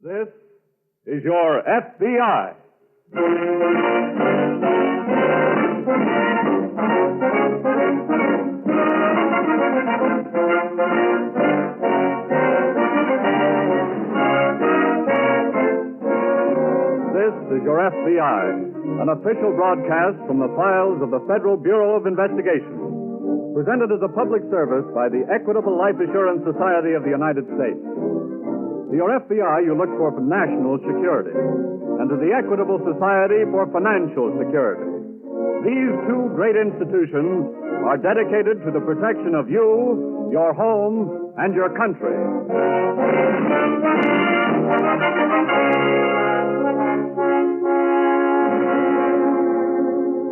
This is your FBI. This is your FBI, an official broadcast from the files of the Federal Bureau of Investigation, presented as a public service by the Equitable Life Assurance Society of the United States. To your FBI, you look for national security, and to the Equitable Society for financial security. These two great institutions are dedicated to the protection of you, your home, and your country.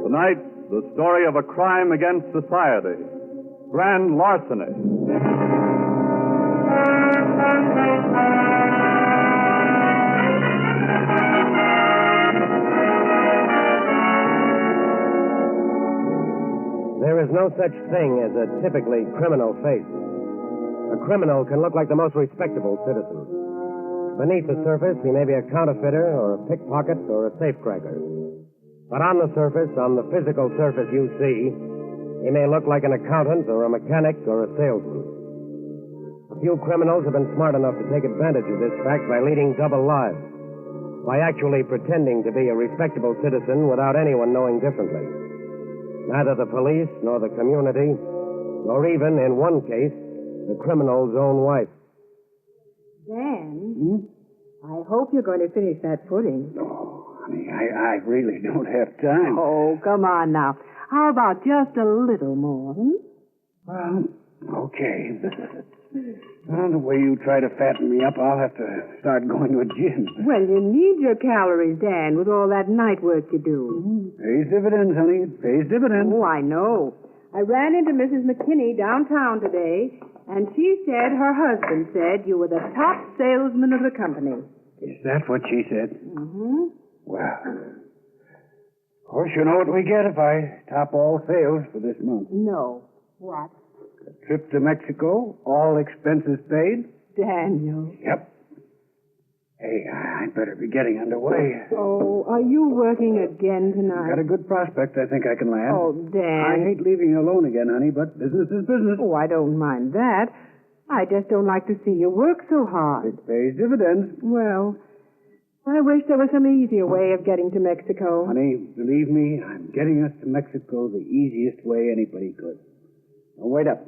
Tonight, the story of a crime against society, grand larceny. There is no such thing as a typically criminal face. A criminal can look like the most respectable citizen. Beneath the surface, he may be a counterfeiter or a pickpocket or a safecracker. But on the surface, on the physical surface you see, he may look like an accountant or a mechanic or a salesman. A few criminals have been smart enough to take advantage of this fact by leading double lives, by actually pretending to be a respectable citizen without anyone knowing differently. Neither the police nor the community, nor even, in one case, the criminal's own wife. Dan, I hope you're going to finish that pudding. Oh, honey, I really don't have time. Oh, come on now. How about just a little more, Well, okay. Well, the way you try to fatten me up, I'll have to start going to a gym. Well, you need your calories, Dan, with all that night work you do. Pays dividends, honey. Pays dividends. Oh, I know. I ran into Mrs. McKinney downtown today, and she said her husband said you were the top salesman of the company. Is that what she said? Mm-hmm. Well, of course, you know what we get if I top all sales for this month. No. What? A trip to Mexico, all expenses paid. Daniel. Yep. Hey, I'd better be getting underway. Oh, are you working again tonight? Got a good prospect I think I can land. Oh, Dan. I hate leaving you alone again, honey, but business is business. Oh, I don't mind that. I just don't like to see you work so hard. It pays dividends. Well, I wish there was some easier way of getting to Mexico. Honey, believe me, I'm getting us to Mexico the easiest way anybody could. Now, wait up.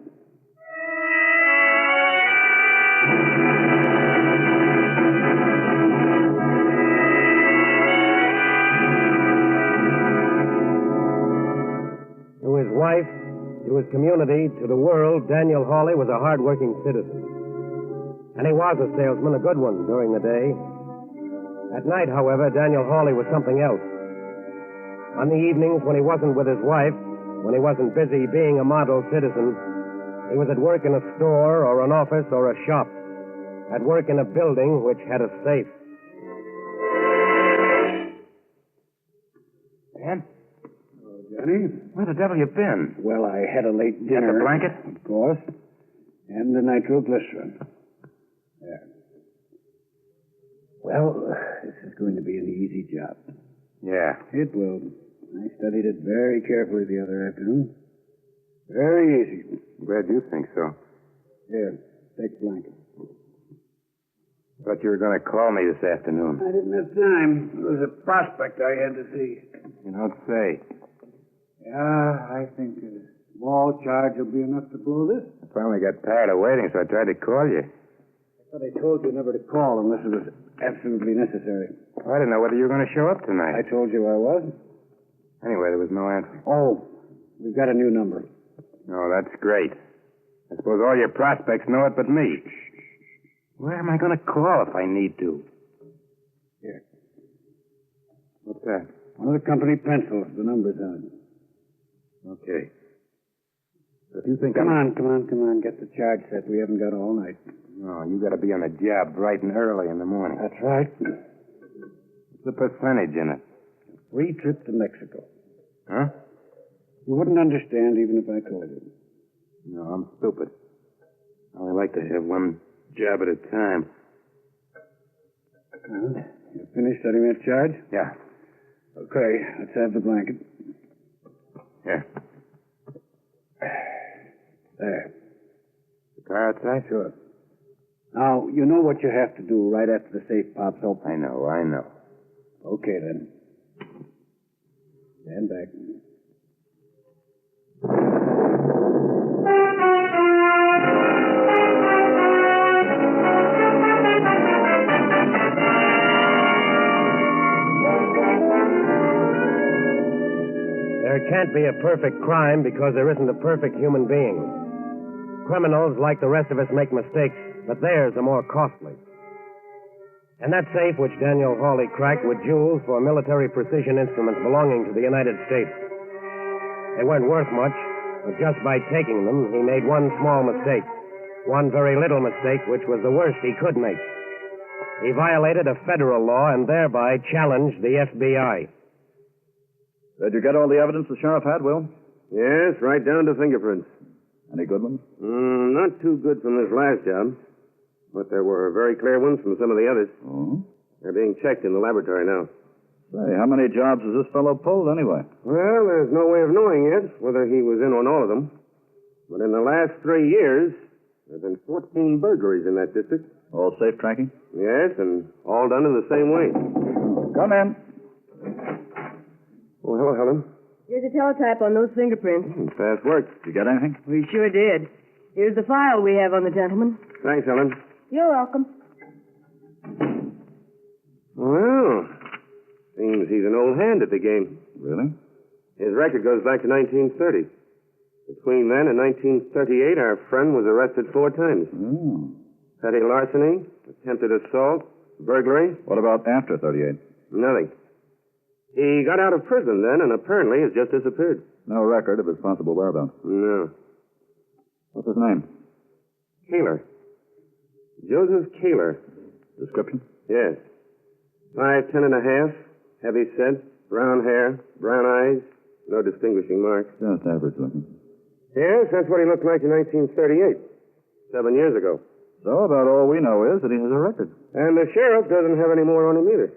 To his wife, to his community, to the world, Daniel Hawley was a hard-working citizen. And he was a salesman, a good one, during the day. At night, however, Daniel Hawley was something else. On the evenings when he wasn't with his wife, when he wasn't busy being a model citizen, he was at work in a store or an office or a shop, at work in a building which had a safe. Dan? Johnny? Where the devil you been? Well, I had a late dinner. The blanket? Of course. And the nitroglycerin. There. Well, this is going to be an easy job. Yeah. It will. I studied it very carefully the other afternoon. Very easy. Glad you think so. Here, take the blanket. Thought you were going to call me this afternoon. I didn't have time. There was a prospect I had to see. You don't say. Yeah, I think a small charge will be enough to blow this. I finally got tired of waiting, so I tried to call you. I thought I told you never to call unless it was absolutely necessary. I didn't know whether you were going to show up tonight. I told you I was. Anyway, there was no answer. Oh, we've got a new number. Oh, that's great. I suppose all your prospects know it but me. Where am I going to call if I need to? Here. What's that? One of the company pencils, the number's on it. Okay. If you think Come on. Get the charge set. We haven't got all night. No, you got to be on the job bright and early in the morning. That's right. What's the percentage in it? Free trip to Mexico. Huh? You wouldn't understand even if I told you. No, I'm stupid. I only like to have one job at a time. Well, you finished setting that charge? Yeah. Okay, let's have the blanket. Here. There. The car outside? Sure. Now, you know what you have to do right after the safe pops open. I know. Okay, then. Stand back. There can't be a perfect crime because there isn't a perfect human being. Criminals, like the rest of us, make mistakes, but theirs are more costly. And that safe which Daniel Hawley cracked with jewels for military precision instruments belonging to the United States. They weren't worth much, but just by taking them, he made one small mistake. One very little mistake, which was the worst he could make. He violated a federal law and thereby challenged the FBI. Did you get all the evidence the sheriff had, Will? Yes, right down to fingerprints. Any good ones? Not too good from this last job, but there were very clear ones from some of the others. Oh? They're being checked in the laboratory now. Say, how many jobs has this fellow pulled anyway? Well, there's no way of knowing yet whether he was in on all of them. But in the last 3 years, there have been 14 burglaries in that district. All safe tracking? Yes, and all done in the same way. Come in. Oh, hello, Helen. Here's a teletype on those fingerprints. Fast work. Did you get anything? We sure did. Here's the file we have on the gentleman. Thanks, Helen. You're welcome. Well, seems he's an old hand at the game. Really? His record goes back to 1930. Between then and 1938, our friend was arrested 4 times. Oh. Petty larceny, attempted assault, burglary. What about after 38? Nothing. He got out of prison then and apparently has just disappeared. No record of his possible whereabouts. No. What's his name? Kaler. Joseph Kaler. Description? Yes. 5'10" and a half, heavy set, brown hair, brown eyes, no distinguishing marks. Just average looking. Yes, that's what he looked like in 1938, 7 years ago. So about all we know is that he has a record. And the sheriff doesn't have any more on him either.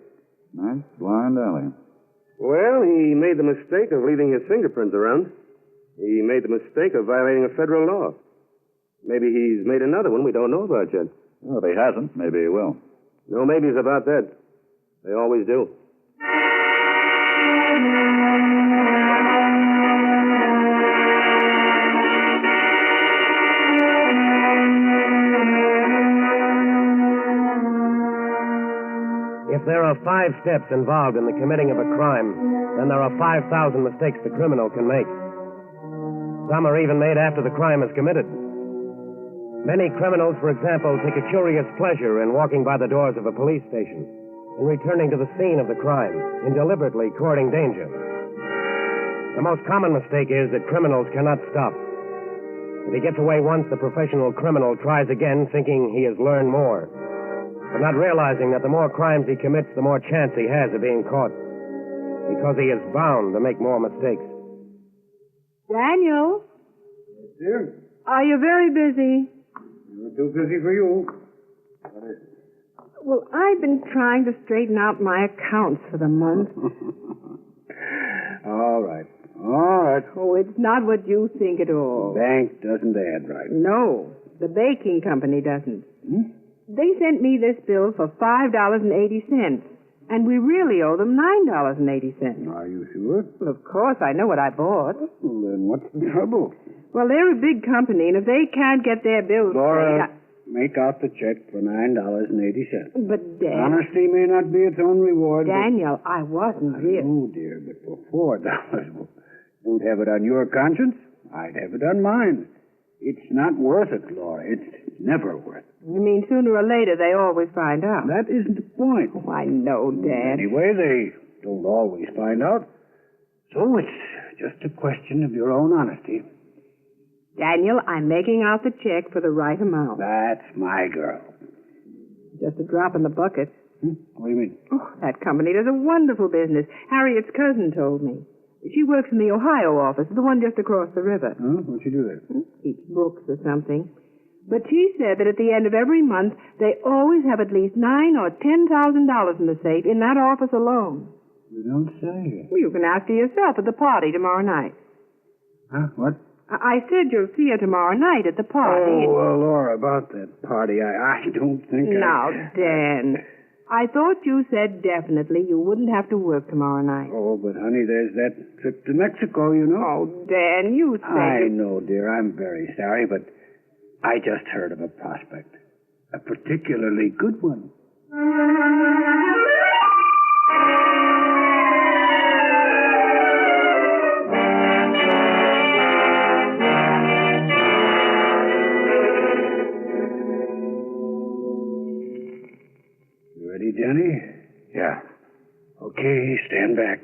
Nice blind alley. Well, he made the mistake of leaving his fingerprints around. He made the mistake of violating a federal law. Maybe he's made another one we don't know about yet. Well, if he hasn't, maybe he will. No maybes about that. They always do. If there are 5 steps involved in the committing of a crime, then there are 5,000 mistakes the criminal can make. Some are even made after the crime is committed. Many criminals, for example, take a curious pleasure in walking by the doors of a police station, in returning to the scene of the crime, in deliberately courting danger. The most common mistake is that criminals cannot stop. If he gets away once, the professional criminal tries again, thinking he has learned more, but not realizing that the more crimes he commits, the more chance he has of being caught, because he is bound to make more mistakes. Daniel, Yes, dear? are you very busy? You're too busy for you. What is it? Well, I've been trying to straighten out my accounts for the month. All right. All right. Oh, it's not what you think at all. Bank doesn't add right. No, the baking company doesn't. Hmm? They sent me this bill for $5.80, and we really owe them $9.80. Are you sure? Well, of course, I know what I bought. Well, then what's the trouble? Well, they're a big company, and if they can't get their bills Laura, paid... make out the check for $9.80. But, Honesty may not be its own reward. Daniel, I wasn't But... really... Oh, dear, but for $4, don't have it on your conscience. I'd have it on mine. It's not worth it, Laura. It's never worth it. You mean sooner or later they always find out? That isn't the point. Oh, I know, Dad. Anyway, they don't always find out. So it's just a question of your own honesty. Daniel, I'm making out the check for the right amount. That's my girl. Just a drop in the bucket. What do you mean? Oh, that company does a wonderful business. Harriet's cousin told me. She works in the Ohio office, the one just across the river. Huh? What'd you do there? Keeps books or something. But she said that at the end of every month, they always have at least $9,000 or $10,000 in the safe in that office alone. You don't say. Well, you can ask her yourself at the party tomorrow night. Huh? What? I said you'll see her tomorrow night at the party. Oh, Laura, about that party, I don't think Now, Dan, I thought you said definitely you wouldn't have to work tomorrow night. Oh, but honey, there's that trip to Mexico, you know. Oh, Dan, you said... I know, dear. I'm very sorry, but I just heard of a prospect. A particularly good one. You ready, Johnny? Yeah. Okay, stand back.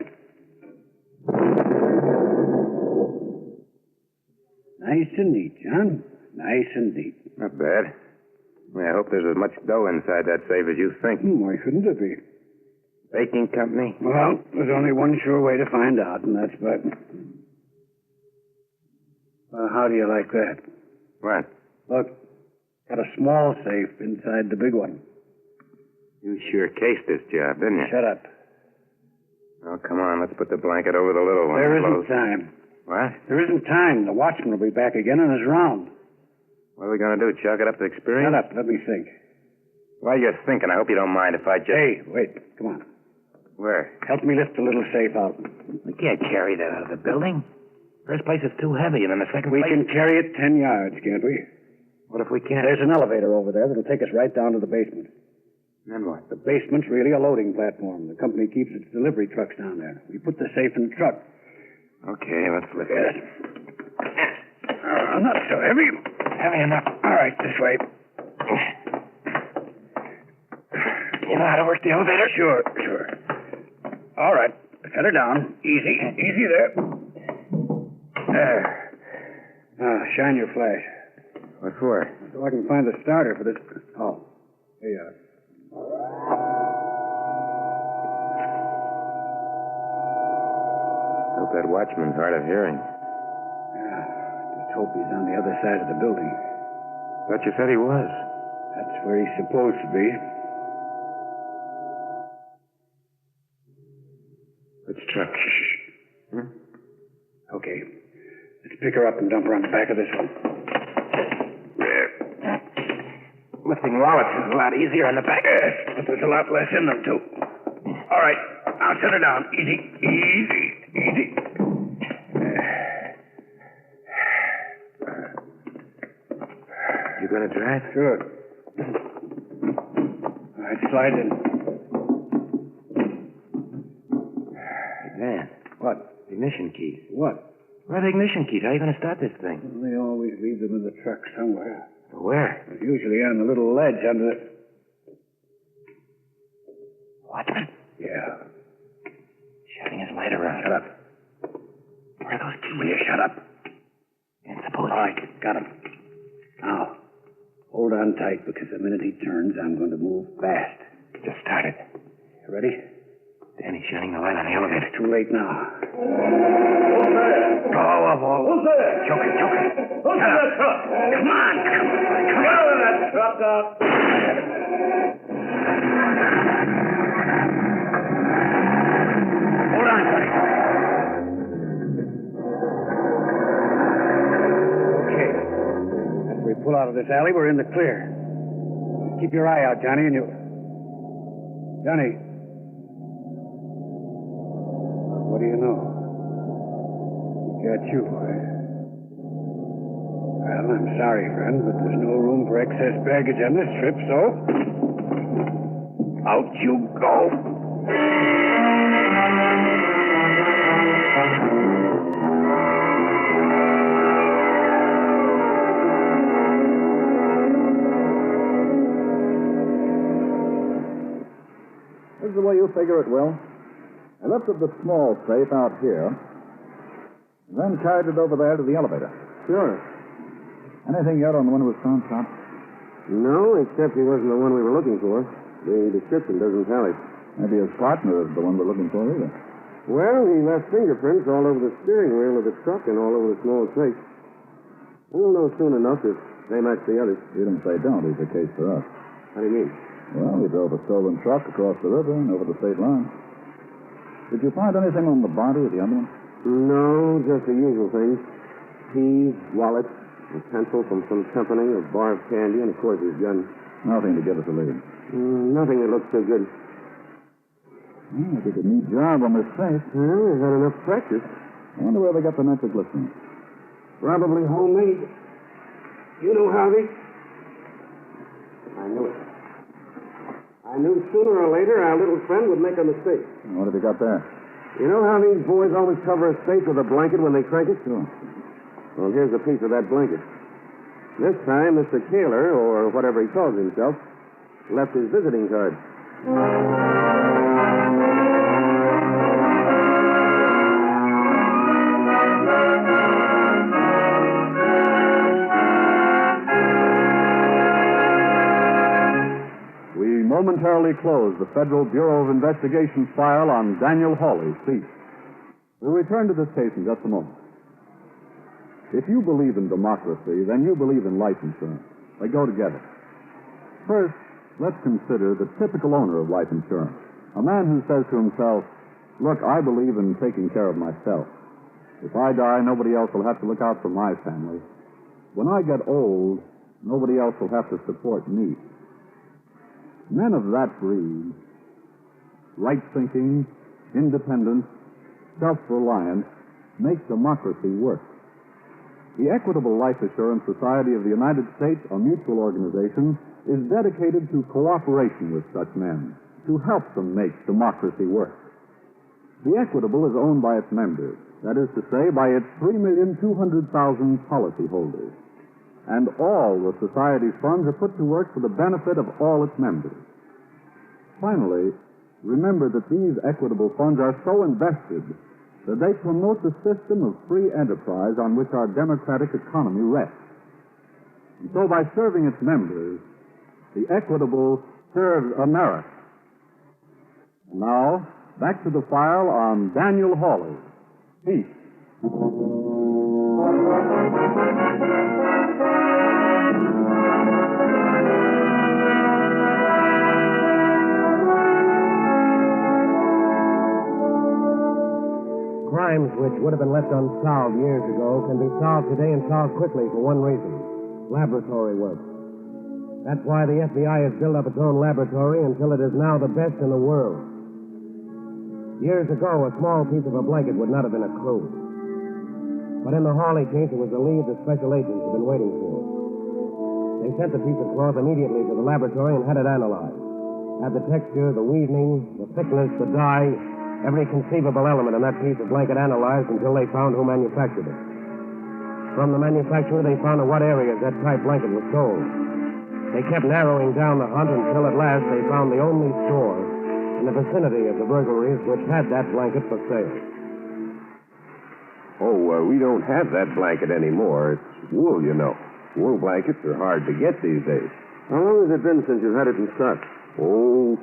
Nice and neat, John. Nice and neat. Not bad. I hope there's as much dough inside that safe as you think. Why shouldn't it be? Baking company? Well, there's only one sure way to find out, and that's by... Well, how do you like that? What? Look, got a small safe inside the big one. You sure cased this job, didn't you? Shut up. Oh, come on. Let's put the blanket over the little one. There Close. isn't time. What? There isn't time. The watchman will be back again on his round. What are we going to do? Chalk it up to experience? Shut up. Let me think. While you're thinking, I hope you don't mind if I just... Hey, wait. Come on. Where? Help me lift the little safe out. We can't carry that out of the building. First place is too heavy, and then the second We place... can carry it 10 yards, can't we? What if we can't? There's an elevator over there that'll take us right down to the basement. Then what? The basement's really a loading platform. The company keeps its delivery trucks down there. We put the safe in the truck. Okay, let's lift Yes. it. Not so heavy. Heavy enough. All right, this way. You know how to work the elevator? Sure. All right. Set her down. Easy there. There. Now, shine your flash. What for? So I can find the starter for this. Oh, here you are. Hope that watchman's hard of hearing. Yeah, just hope he's on the other side of the building. Thought you said he was. That's where he's supposed to be. Which truck? Hmm? Okay. Let's pick her up and dump her on the back of this one. There. Lifting wallets is a lot easier on the back. Yes, but there's a lot less in them, too. All right. Now set her down. Easy. You gonna drive? Sure. All right, slide in. Hey, Dan. What? Ignition keys. What? Where are the ignition keys? How are you gonna start this thing? They always leave them in the truck somewhere. Where? Usually on the little ledge under the... Watchman? Yeah. Shining his light around. Shut up. Where are those keys? Will you shut up? And suppose... All right, got him. Now, hold on tight, because the minute he turns, I'm going to move fast. Just started. You ready? Danny's shining the light on the elevator. It's too late now. Who's there? Oh, of all... Who's there? Joker. Who's in that truck? Come on. Get out of that truck now. Hold on, buddy. Okay. As we pull out of this alley, we're in the clear. Keep your eye out, Johnny, and you... Johnny. What do you know? He got you. Well, I'm sorry, friend, but there's no room for excess baggage on this trip, so... Out you go. This is the way you figure it, Will. I lifted the small safe out here, then carried it over there to the elevator. Sure. Anything yet on the one who was found shot? No, except he wasn't the one we were looking for. The description doesn't tally. Maybe his partner is the one we're looking for, either. Well, he left fingerprints all over the steering wheel of the truck and all over the small safe. We'll know soon enough if Same as the others. Even if they don't, it's the case for us. How do you mean? Well, we drove a stolen truck across the river and over the state line. Did you find anything on the body of the other one? No, just the usual things. Keys, wallet, a pencil from some company, a bar of candy, and, of course, his gun. Nothing to give us a lead. Nothing that looks so good. Well, they did a neat job on this safe. Well, they've had enough practice. I wonder where they got the nitroglycerin. Probably homemade. You know, Harvey. I knew it. I knew sooner or later our little friend would make a mistake. What have you got there? You know how these boys always cover a safe with a blanket when they crank it? Sure. Well, here's a piece of that blanket. This time, Mr. Kaler, or whatever he calls himself, left his visiting card. We momentarily close the Federal Bureau of Investigation's file on Daniel Hawley's thief. We'll return to this case in just a moment. If you believe in democracy, then you believe in life insurance. They go together. First, let's consider the typical owner of life insurance. A man who says to himself, look, I believe in taking care of myself. If I die, nobody else will have to look out for my family. When I get old, nobody else will have to support me. Men of that breed, right-thinking, independent, self-reliant, make democracy work. The Equitable Life Assurance Society of the United States, a mutual organization, is dedicated to cooperation with such men, to help them make democracy work. The Equitable is owned by its members, that is to say, by its 3,200,000 policyholders. And all the Society's funds are put to work for the benefit of all its members. Finally, remember that these Equitable funds are so invested that they promote the system of free enterprise on which our democratic economy rests. And so by serving its members, the Equitable serves America. And now, back to the file on Daniel Hawley. Peace. Crimes which would have been left unsolved years ago can be solved today and solved quickly for one reason: laboratory work. That's why the FBI has built up its own laboratory until it is now the best in the world. Years ago, a small piece of a blanket would not have been a clue. But in the Hawley case, it was the lead the special agents had been waiting for. They sent the piece of cloth immediately to the laboratory and had it analyzed. Had the texture, the weavening, the thickness, the dye, every conceivable element in that piece of blanket analyzed until they found who manufactured it. From the manufacturer, they found in what areas that type blanket was sold. They kept narrowing down the hunt until at last they found the only store in the vicinity of the burglaries which had that blanket for sale. We don't have that blanket anymore. It's wool, you know. Wool blankets are hard to get these days. How long has it been since you've had it in stock? 2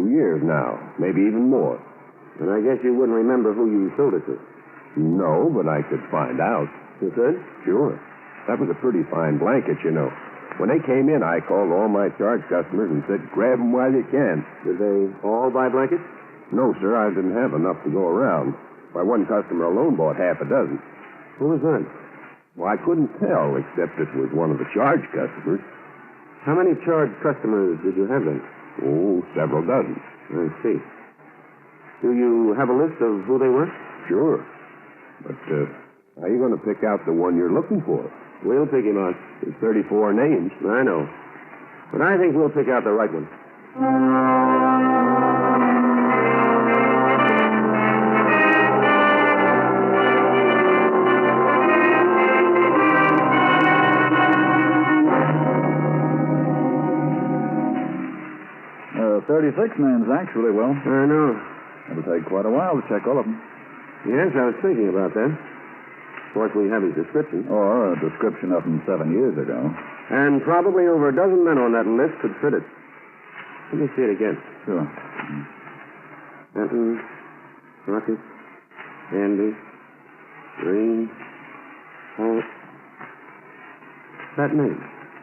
years now, maybe even more. And I guess you wouldn't remember who you sold it to. No, but I could find out. You could? Sure. That was a pretty fine blanket, you know. When they came in, I called all my charge customers and said, grab them while you can. Did they all buy blankets? No, sir. I didn't have enough to go around. Why, one customer alone bought half a dozen. Who was that? Well, I couldn't tell, except it was one of the charge customers. How many charge customers did you have then? Several dozen. I see. Do you have a list of who they were? Sure. But how are you going to pick out the one you're looking for? We'll pick him out. There's 34 names. I know. But I think we'll pick out the right one. 36 names, actually, Will. I know. It'll take quite a while to check all of them. Yes, I was thinking about that. Of course, we have his description. Or a description of him 7 years ago. And probably over a dozen men on that list could fit it. Let me see it again. Sure. Benton, Crockett, Andy, Green, Holt. That name.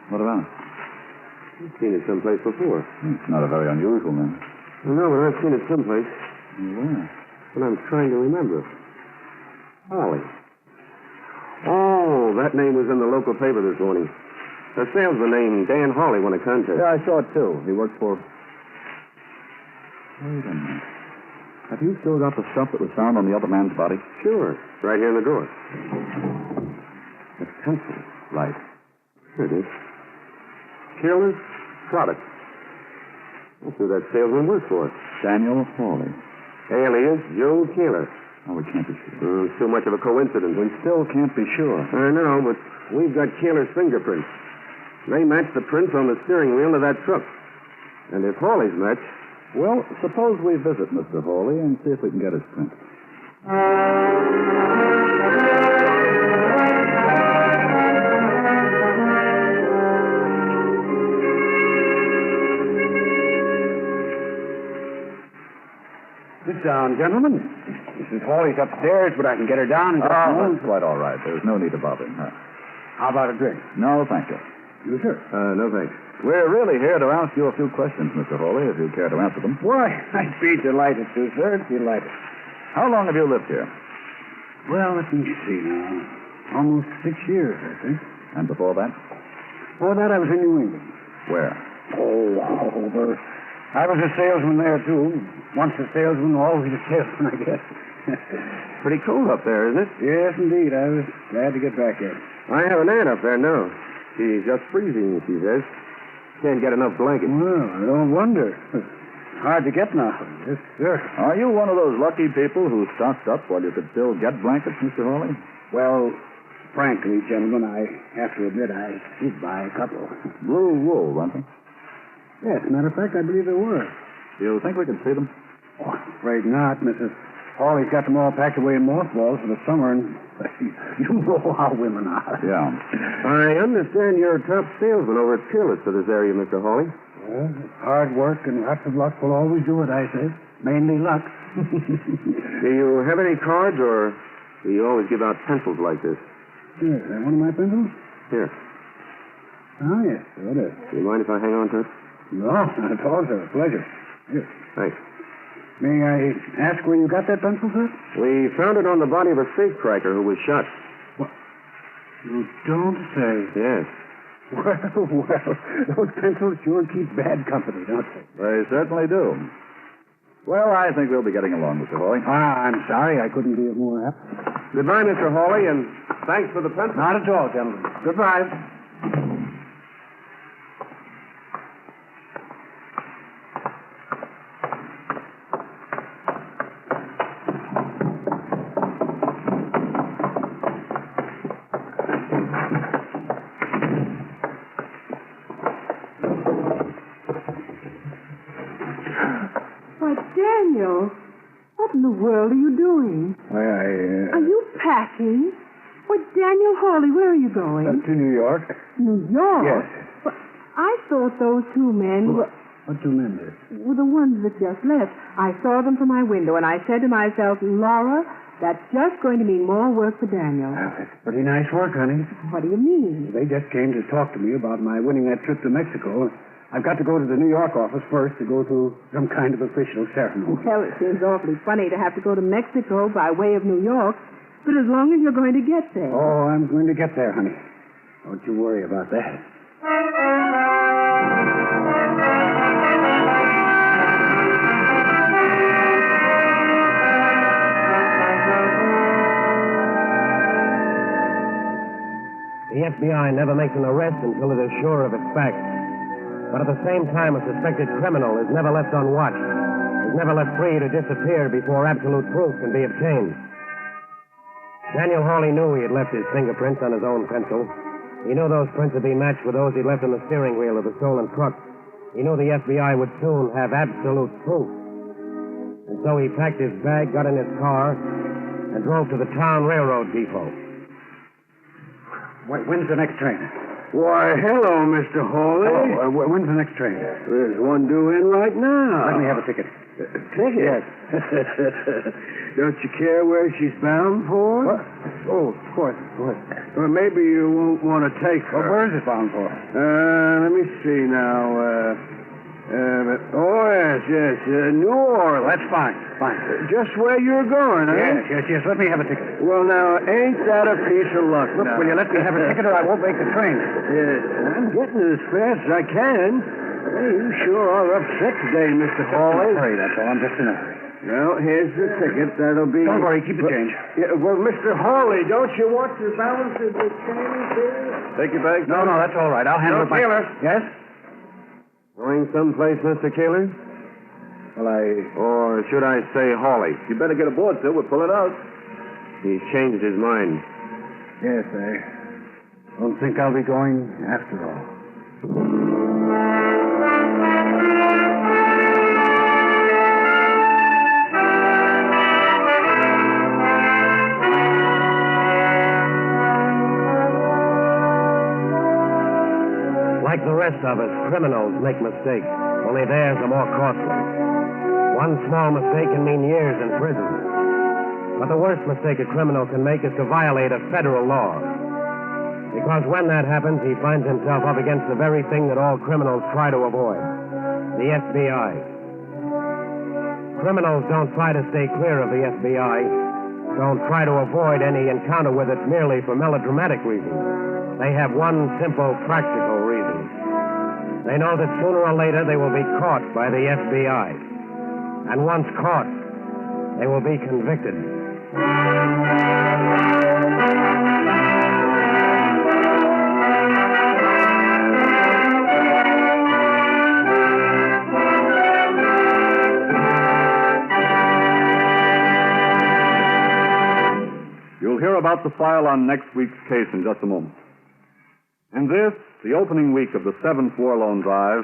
What about it? I've seen it someplace before. It's not a very unusual name. No, but I've seen it someplace. Where? But I'm trying to remember. Holly. Oh, that name was in the local paper this morning. A salesman named Dan Hawley won a contest. Yeah, I saw it, too. He works for... Wait a minute. Have you still got the stuff that was found on the other man's body? Sure. Right here in the drawer. A pencil. Right. Here it is. Killer's product. That's who that salesman works for. Daniel Hawley. Alias Joe Keeler. Oh, we can't be sure. It's too much of a coincidence. We still can't be sure. I know, but we've got Keeler's fingerprints. They match the prints on the steering wheel of that truck. And if Hawley's match... Well, suppose we visit Mr. Hawley and see if we can get his print. Sit down, gentlemen. Mrs. Hawley's upstairs, but I can get her down in just a moment. That's quite all right. There's no need of bothering her. How about a drink? No, thank you. You, sir? No thanks. We're really here to ask you a few questions, Mr. Hawley, if you care to answer them. Why, I'd be delighted to, sir. Delighted. How long have you lived here? Well, let me see now. Almost 6 years, I think. And before that? Before that, I was in New England. Where? Oh, Hoover. I was a salesman there, too. Once a salesman, always a salesman, I guess. Pretty cold up there, isn't it? Yes, indeed. I was glad to get back here. I have an aunt up there now. She's just freezing, she says. Can't get enough blankets. Well, I don't wonder. Hard to get now. Yes, sir. Are you one of those lucky people who stocked up while you could still get blankets, Mr. Hawley? Well, frankly, gentlemen, I have to admit I did buy a couple. Blue wool, weren't they? Yes, matter of fact, I believe they were. Do you think we can see them? Oh, I'm afraid not. Mrs. Hawley's got them all packed away in mothballs for the summer, and you know how women are. Yeah. I understand you're a top salesman over at Peerless for this area, Mr. Hawley. Well, hard work and lots of luck will always do it, I say. Mainly luck. Do you have any cards, or do you always give out pencils like this? Here, is that one of my pencils? Here. Oh, yes, so it is. Do you mind if I hang on to it? No, not at all, sir. Pleasure. Here. Thanks. May I ask where you got that pencil, sir? We found it on the body of a safecracker who was shot. What? You don't say. Yes. Well, those pencils sure keep bad company, don't they? They certainly do. Well, I think we'll be getting along, Mr. Hawley. I'm sorry I couldn't be more happy. Goodbye, Mr. Hawley, and thanks for the pencil. Not at all, gentlemen. Goodbye. Daniel, what in the world are you doing? Why, Are you packing? Why, Daniel Hawley, where are you going? to New York. New York? Yes. But I thought those two men What two men did? were the ones that just left. I saw them from my window, and I said to myself, Laura, that's just going to mean more work for Daniel. That's pretty nice work, honey. What do you mean? They just came to talk to me about my winning that trip to Mexico. I've got to go to the New York office first to go through some kind of official ceremony. Well, it seems awfully funny to have to go to Mexico by way of New York, but as long as you're going to get there. Oh, I'm going to get there, honey. Don't you worry about that. The FBI never makes an arrest until it is sure of its facts. But at the same time, a suspected criminal is never left on watch, is never left free to disappear before absolute proof can be obtained. Daniel Hawley knew he had left his fingerprints on his own pencil. He knew those prints would be matched with those he left on the steering wheel of the stolen truck. He knew the FBI would soon have absolute proof. And so he packed his bag, got in his car, and drove to the town railroad depot. When's the next train? Why, hello, Mr. Hawley. Oh, when's the next train? There's one due in right now. Let me have a ticket. Ticket? Yes. Don't you care where she's bound for? What? Oh, of course. Or maybe you won't want to take her. Well, where is it bound for? Let me see now. Yes. New Orleans. That's fine. Just where you're going, huh? Yes. Let me have a ticket. Well, now, ain't that a piece of luck? Look, now? will you let me have a ticket or I won't make the train? I'm getting it as fast as I can. Hey, you sure are upset today, Mr. Hawley. Hurry, that's all. I'm just in a hurry. Well, here's the ticket. That'll be... Don't worry, keep the change. Well, Mr. Hawley, don't you want the balance of the change here? Take your bag. No, that's all right. I'll handle it myself. Yes? Going someplace, Mr. Keeler? Well, Or should I say Hawley? You better get aboard, sir. We'll pull it out. He's changed his mind. Yes, I don't think I'll be going after all. Like the rest of us, criminals make mistakes, only theirs are more costly. One small mistake can mean years in prison. But the worst mistake a criminal can make is to violate a federal law. Because when that happens, he finds himself up against the very thing that all criminals try to avoid, the FBI. Criminals don't try to stay clear of the FBI, don't try to avoid any encounter with it merely for melodramatic reasons. They have one simple, practical reason. They know that sooner or later they will be caught by the FBI. And once caught, they will be convicted. You'll hear about the file on next week's case in just a moment. In this, the opening week of the 7th War Loan Drive,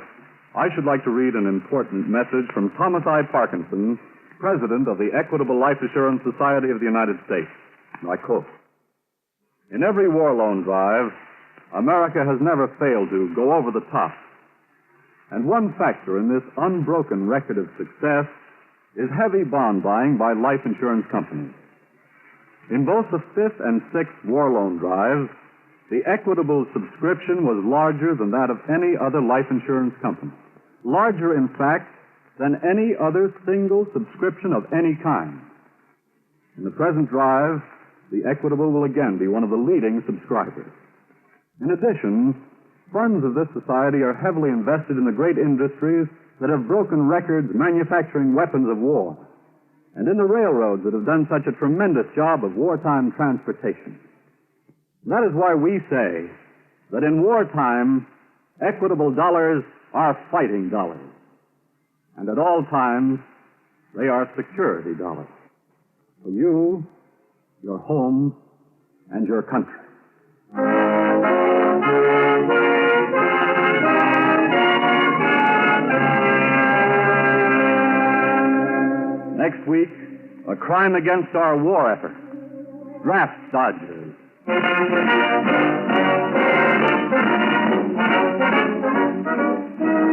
I should like to read an important message from Thomas I. Parkinson, President of the Equitable Life Assurance Society of the United States. I quote, "In every war loan drive, America has never failed to go over the top. And one factor in this unbroken record of success is heavy bond buying by life insurance companies. In both the 5th and 6th war loan drives, the Equitable subscription was larger than that of any other life insurance company. Larger, in fact, than any other single subscription of any kind. In the present drive, the Equitable will again be one of the leading subscribers. In addition, funds of this society are heavily invested in the great industries that have broken records manufacturing weapons of war, and in the railroads that have done such a tremendous job of wartime transportation. That is why we say that in wartime, Equitable dollars are fighting dollars. And at all times, they are security dollars. For you, your home, and your country. Next week, a crime against our war effort. Draft dodgers.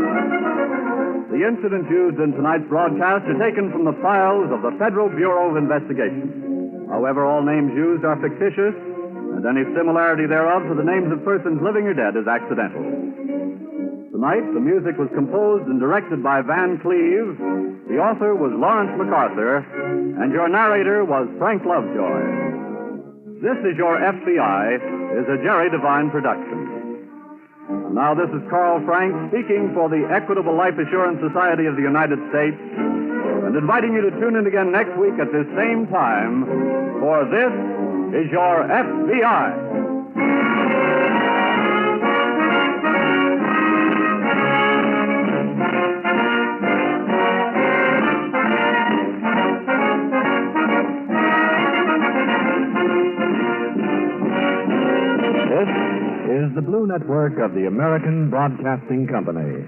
The incidents used in tonight's broadcast are taken from the files of the Federal Bureau of Investigation. However, all names used are fictitious, and any similarity thereof to the names of persons living or dead is accidental. Tonight, the music was composed and directed by Van Cleve. The author was Lawrence MacArthur, and your narrator was Frank Lovejoy. This Is Your FBI is a Jerry Devine production. Now, this is Carl Frank speaking for the Equitable Life Assurance Society of the United States and inviting you to tune in again next week at this same time for This Is Your FBI. This is the Blue Network of the American Broadcasting Company.